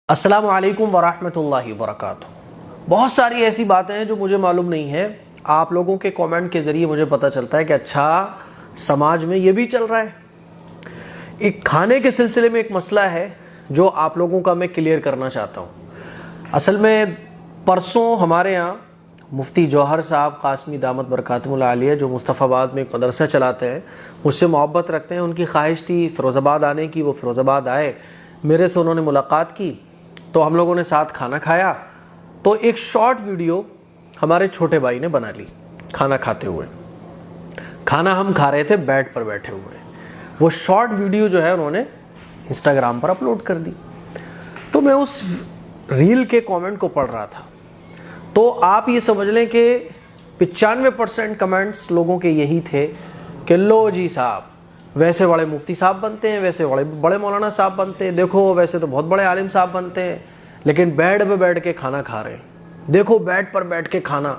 السلام علیکم ورحمۃ اللہ وبرکاتہ۔ بہت ساری ایسی باتیں ہیں جو مجھے معلوم نہیں ہے، آپ لوگوں کے کومنٹ کے ذریعے مجھے پتہ چلتا ہے کہ اچھا سماج میں یہ بھی چل رہا ہے۔ ایک کھانے کے سلسلے میں ایک مسئلہ ہے جو آپ لوگوں کا میں کلیئر کرنا چاہتا ہوں۔ اصل میں پرسوں ہمارے ہاں مفتی جوہر صاحب قاسمی دامت برکاتہم العالیہ جو مصطفیٰ آباد میں ایک مدرسہ چلاتے ہیں، مجھ سے محبت رکھتے ہیں، ان کی خواہش تھی فیروز آباد آنے کی، وہ فیروز آباد آئے، میرے سے انہوں نے ملاقات کی تو ہم لوگوں نے ساتھ کھانا کھایا۔ تو ایک شارٹ ویڈیو ہمارے چھوٹے بھائی نے بنا لی کھانا کھاتے ہوئے، کھانا ہم کھا رہے تھے بیڈ پر بیٹھے ہوئے، وہ شارٹ ویڈیو جو ہے انہوں نے انسٹاگرام پر اپلوڈ کر دی۔ تو میں اس ریل کے کامنٹ کو پڑھ رہا تھا، تو آپ یہ سمجھ لیں کہ 95% کمنٹس لوگوں کے یہی تھے کہ لو جی صاحب ویسے بڑے مفتی صاحب بنتے ہیں، ویسے بڑے مولانا صاحب بنتے ہیں، دیکھو ویسے تو بہت بڑے عالم صاحب بنتے ہیں لیکن بیڈ پہ بیٹھ کے کھانا کھا رہے ہیں، دیکھو بیڈ پر بیٹھ کے کھانا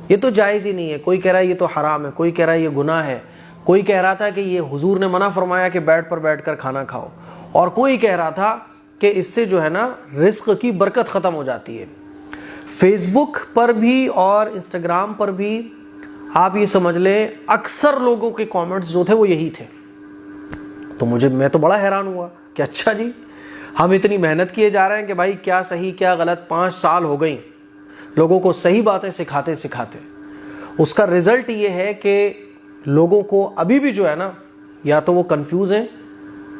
یہ تو جائز ہی نہیں ہے، کوئی کہہ رہا ہے یہ تو حرام ہے، کوئی کہہ رہا ہے یہ گناہ ہے، کوئی کہہ رہا تھا کہ یہ حضور نے منع فرمایا کہ بیڈ پر بیٹھ کر کھانا کھاؤ، اور کوئی کہہ رہا تھا کہ اس سے جو ہے نا رزق کی برکت ختم ہو جاتی ہے۔ فیس بک پر بھی اور انسٹاگرام پر بھی آپ یہ سمجھ لیں اکثر لوگوں کے کامنٹس جو تھے وہ یہی تھے۔ تو میں تو بڑا حیران ہوا کہ اچھا جی ہم اتنی محنت کیے جا رہے ہیں کہ بھائی کیا صحیح کیا غلط، 5 سال ہو گئی لوگوں کو صحیح باتیں سکھاتے سکھاتے، اس کا رزلٹ یہ ہے کہ لوگوں کو ابھی بھی جو ہے نا یا تو وہ کنفیوز ہیں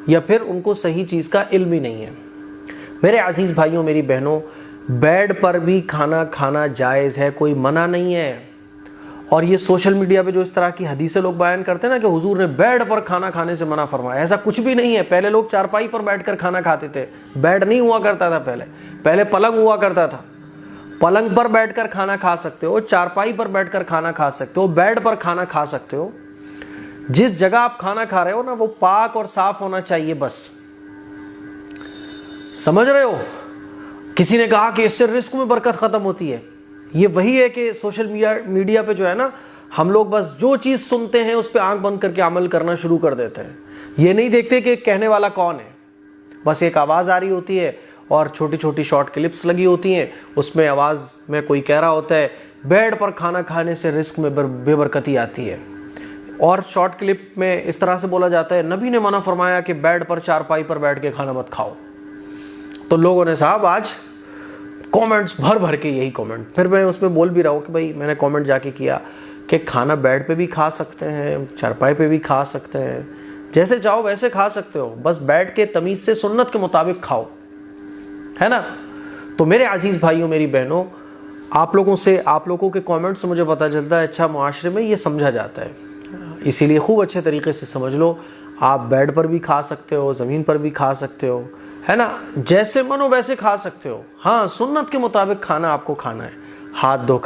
یا پھر ان کو صحیح چیز کا علم ہی نہیں ہے۔ میرے عزیز بھائیوں میری بہنوں، بیڈ پر بھی کھانا کھانا جائز ہے، کوئی منع نہیں ہے۔ اور یہ سوشل میڈیا پہ جو اس طرح کی حدیثیں لوگ بیان کرتے ہیں نا کہ حضور نے بیڈ پر کھانا کھانے سے منع فرمایا، ایسا کچھ بھی نہیں ہے۔ پہلے لوگ چارپائی پر بیٹھ کر کھانا کھاتے تھے، بیڈ نہیں ہوا کرتا تھا، پہلے پلنگ ہوا کرتا تھا، پلنگ پر بیٹھ کر کھانا کھا سکتے ہو، چارپائی پر بیٹھ کر کھانا کھا سکتے ہو، بیڈ پر کھانا کھا سکتے ہو۔ جس جگہ آپ کھانا کھا رہے ہو نا وہ پاک اور صاف ہونا چاہیے، بس سمجھ رہے ہو۔ کسی نے کہا کہ اس سے رزق میں برکت ختم ہوتی ہے، یہ وہی ہے کہ سوشل میڈیا پہ جو ہے نا ہم لوگ بس جو چیز سنتے ہیں اس پہ آنکھ بند کر کے عمل کرنا شروع کر دیتے ہیں، یہ نہیں دیکھتے کہ کہنے والا کون ہے، بس ایک آواز آ رہی ہوتی ہے اور چھوٹی چھوٹی شارٹ کلپس لگی ہوتی ہیں، اس میں آواز میں کوئی کہہ رہا ہوتا ہے بیڈ پر کھانا کھانے سے رزق میں بے برکتی آتی ہے، اور شارٹ کلپ میں اس طرح سے بولا جاتا ہے نبی نے منع فرمایا کہ بیڈ پر چارپائی پر بیٹھ کے کھانا مت کھاؤ۔ تو لوگوں نے صاحب آج کومنٹس بھر کے یہی کومنٹ، پھر میں اس میں بول بھی رہا ہوں کہ بھائی میں نے کومنٹ جا کے کیا کہ کھانا بیڈ پہ بھی کھا سکتے ہیں، چارپائی پہ بھی کھا سکتے ہیں، جیسے چاہو ویسے کھا سکتے ہو، بس بیٹھ کے تمیز سے سنت کے مطابق کھاؤ، ہے نا۔ تو میرے عزیز بھائیوں میری بہنوں، آپ لوگوں کے کومنٹ سے مجھے پتہ چلتا ہے اچھا معاشرے میں یہ سمجھا جاتا ہے، اسی لیے خوب اچھے طریقے سے سمجھ لو، آپ بیڈ پر بھی کھا سکتے ہو، زمین پر بھی کھا سکتے ہو، ہے نا، جیسے من ہو ویسے کھا سکتے ہو۔ ہاں سنت کے مطابق کھانا آپ کو کھانا ہے، ہاتھ دھو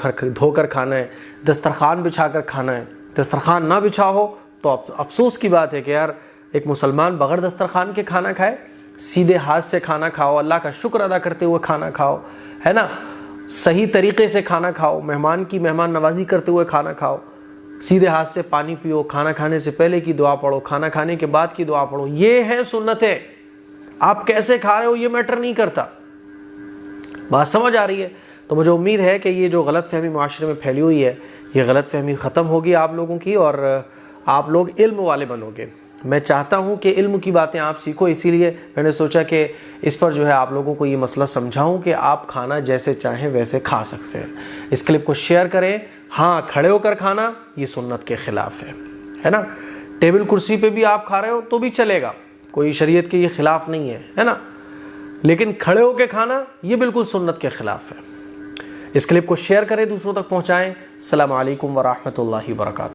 کر کھانا ہے، دسترخوان بچھا کر کھانا ہے۔ دسترخوان نہ بچھا ہو تو افسوس کی بات ہے کہ یار ایک مسلمان بغیر دسترخوان کے کھانا کھائے، سیدھے ہاتھ سے کھانا کھاؤ، اللہ کا شکر ادا کرتے ہوئے کھانا کھاؤ، ہے نا، صحیح طریقے سے کھانا کھاؤ، مہمان کی مہمان نوازی کرتے ہوئے کھانا کھاؤ، سیدھے ہاتھ سے پانی پیو، کھانا کھانے سے پہلے کی دعا پڑھو، کھانا کھانے کے بعد کی دعا پڑھو، یہ ہے سنتیں۔ آپ کیسے کھا رہے ہو یہ میٹر نہیں کرتا، بات سمجھ آ رہی ہے۔ تو مجھے امید ہے کہ یہ جو غلط فہمی معاشرے میں پھیلی ہوئی ہے یہ غلط فہمی ختم ہوگی آپ لوگوں کی، اور آپ لوگ علم والے بنو گے۔ میں چاہتا ہوں کہ علم کی باتیں آپ سیکھو، اسی لیے میں نے سوچا کہ اس پر جو ہے آپ لوگوں کو یہ مسئلہ سمجھاؤں کہ آپ کھانا جیسے چاہیں ویسے کھا سکتے ہیں۔ اس کلپ کو شیئر کریں۔ ہاں کھڑے ہو کر کھانا یہ سنت کے خلاف ہے نا، ٹیبل کرسی پہ بھی آپ کھا رہے ہو تو بھی چلے گا، کوئی شریعت کے یہ خلاف نہیں ہے نا، لیکن کھڑے ہو کے کھانا یہ بالکل سنت کے خلاف ہے۔ اس کلپ کو شیئر کریں، دوسروں تک پہنچائیں۔ السلام علیکم ورحمۃ اللہ وبرکاتہ۔